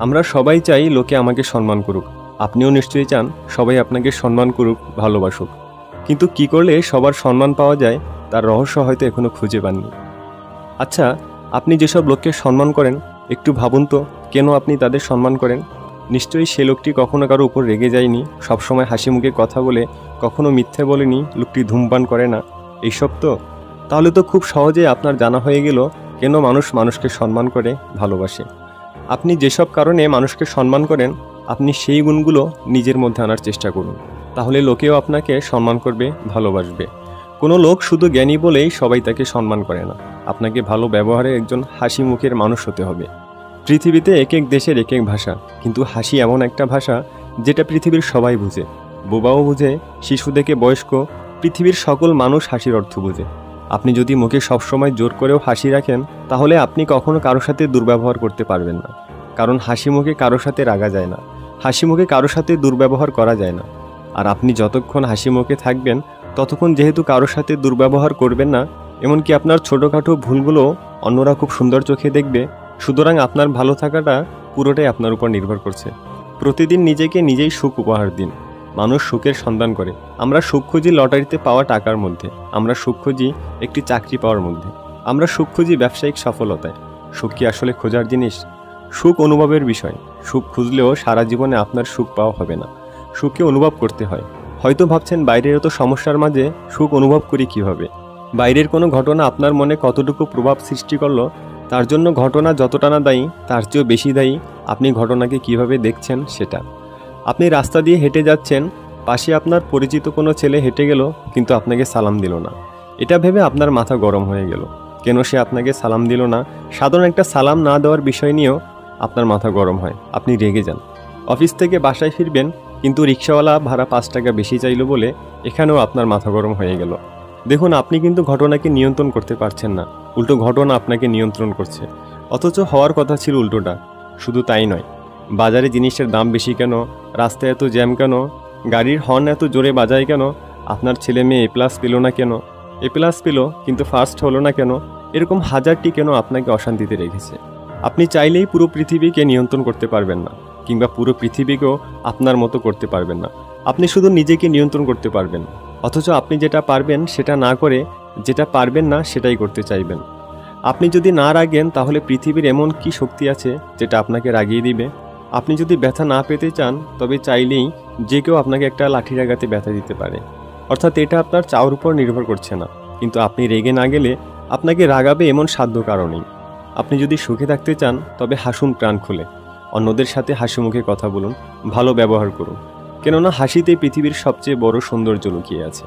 আমরা সবাই চাই লোকে আমাকে সম্মান করুক। আপনিও নিশ্চয়ই চান সবাই আপনাকে সম্মান করুক, ভালোবাসুক। কিন্তু কি করলে সবার সম্মান পাওয়া যায় তার রহস্য হয়তো এখনো খুঁজে পাননি। আচ্ছা, আপনি যেসব লোককে সম্মান করেন একটু ভাবুন তো, কেন আপনি তাদের সম্মান করেন? নিশ্চয়ই সে লোকটি কখনো কারো উপর রেগে যায়নি, সবসময় হাসি মুখে কথা বলে, কখনো মিথ্যে বলেনি, লোকটি ধূমপান করে না, এইসব তো। তাহলে তো খুব সহজেই আপনার জানা হয়ে গেল কেন মানুষ মানুষকে সম্মান করে, ভালোবাসে। আপনি যেসব কারণে মানুষকে সম্মান করেন আপনি সেই গুণগুলো নিজের মধ্যে আনার চেষ্টা করুন, তাহলে লোকেও আপনাকে সম্মান করবে, ভালোবাসবে। কোনো লোক শুধু জ্ঞানী বলেই সবাই তাকে সম্মান করে না। আপনাকে ভালো ব্যবহারে একজন হাসি মুখের মানুষ হতে হবে। পৃথিবীতে এক এক দেশের এক এক ভাষা, কিন্তু হাসি এমন একটা ভাষা যেটা পৃথিবীর সবাই বুঝে। বোবাও বুঝে, শিশু থেকে বয়স্ক, পৃথিবীর সকল মানুষ হাসির অর্থ বুঝে। আপনি যদি মুখে সবসময় জোর করেও হাসি রাখেন তাহলে আপনি কখনো কারোর সাথে দুর্ব্যবহার করতে পারবেন না, কারণ হাসি মুখে কারোর সাথে রাগা যায় না, হাসি মুখে কারোর সাথে দুর্ব্যবহার করা যায় না। আর আপনি যতক্ষণ হাসি মুখে থাকবেন ততক্ষণ যেহেতু কারোর সাথে দুর্ব্যবহার করবেন না, এমনকি আপনার ছোটোখাটো ভুলগুলো অন্যরা খুব সুন্দর চোখে দেখবে। সুতরাং আপনার ভালো থাকাটা পুরোটাই আপনার উপর নির্ভর করছে। প্রতিদিন নিজেকে নিজেই সুখ উপহার দিন। মানুষ সুখের সন্ধান করে। আমরা সুখ খুঁজি লটারিতে পাওয়া টাকার মধ্যে, আমরা সুখ খুঁজি একটি চাকরি পাওয়ার মধ্যে, আমরা সুখ খুঁজি ব্যবসায়িক সফলতায়। সুখ কি আসলে খোঁজার জিনিস? সুখ অনুভবের বিষয়। সুখ খুঁজলেও সারা জীবনে আপনার সুখ পাওয়া হবে না, সুখকে অনুভব করতে হয়। হয়তো ভাবছেন বাইরের এত সমস্যার মাঝে সুখ অনুভব করি কিভাবে। বাইরের কোনো ঘটনা আপনার মনে কতটুকু প্রভাব সৃষ্টি করলো তার জন্য ঘটনা যতটা না দায়ী তার চেয়েও বেশি দায়ী আপনি ঘটনাকে কিভাবে দেখছেন সেটা। আপনি রাস্তা দিয়ে হেঁটে যাচ্ছেন, পাশে আপনার পরিচিত কোনো ছেলে হেঁটে গেল কিন্তু আপনাকে সালাম দিল না। এটা ভেবে আপনার মাথা গরম হয়ে গেল, কেন সে আপনাকে সালাম দিল না। সাধারণ একটা সালাম না দেওয়ার বিষয় নিয়েও আপনার মাথা গরম হয়, আপনি রেগে যান। অফিস থেকে বাসায় ফিরবেন কিন্তু রিক্সাওয়ালা ভাড়া 5 টাকা বেশি চাইল বলে এখানেও আপনার মাথা গরম হয়ে গেল। দেখুন, আপনি কিন্তু ঘটনাকে নিয়ন্ত্রণ করতে পারছেন না, উল্টো ঘটনা আপনাকে নিয়ন্ত্রণ করছে। অথচ হওয়ার কথা ছিল উল্টোটা। শুধু তাই নয়, বাজারে জিনিসের দাম বেশি কেন, রাস্তায় এত জ্যাম কেন, গাড়ির হর্ন এত জোরে বাজায় কেন, আপনার ছেলে মেয়ে A+ পেল না কেন, A+ পেল কিন্তু ফার্স্ট হলো না কেন, এরকম হাজারটি কেন আপনাকে অশান্তিতে রেখেছে। আপনি চাইলেই পুরো পৃথিবীকে নিয়ন্ত্রণ করতে পারবেন না, কিংবা পুরো পৃথিবীকেও আপনার মতো করতে পারবেন না। আপনি শুধু নিজেকে নিয়ন্ত্রণ করতে পারবেন। অথচ আপনি যেটা পারবেন সেটা না করে যেটা পারবেন না সেটাই করতে চাইবেন। আপনি যদি না রাগেন তাহলে পৃথিবীর এমন কি শক্তি আছে যেটা আপনাকে রাগিয়ে দিবে? আপনি যদি ব্যথা না পেতে চান তবে চাইলেই যে কেউ আপনাকে একটা লাঠির আঘাতে ব্যথা দিতে পারে। অর্থাৎ এটা আপনার চাওয়ার উপর নির্ভর করছে না। কিন্তু আপনি রেগে না গেলে আপনাকে রাগাবে এমন সাধ্য কারণেই। আপনি যদি সুখে থাকতে চান তবে হাসুন প্রাণ খুলে, অন্যদের সাথে হাসি মুখে কথা বলুন, ভালো ব্যবহার করুন, কেননা হাসিতে পৃথিবীর সবচেয়ে বড় সৌন্দর্য লুকিয়ে আছে।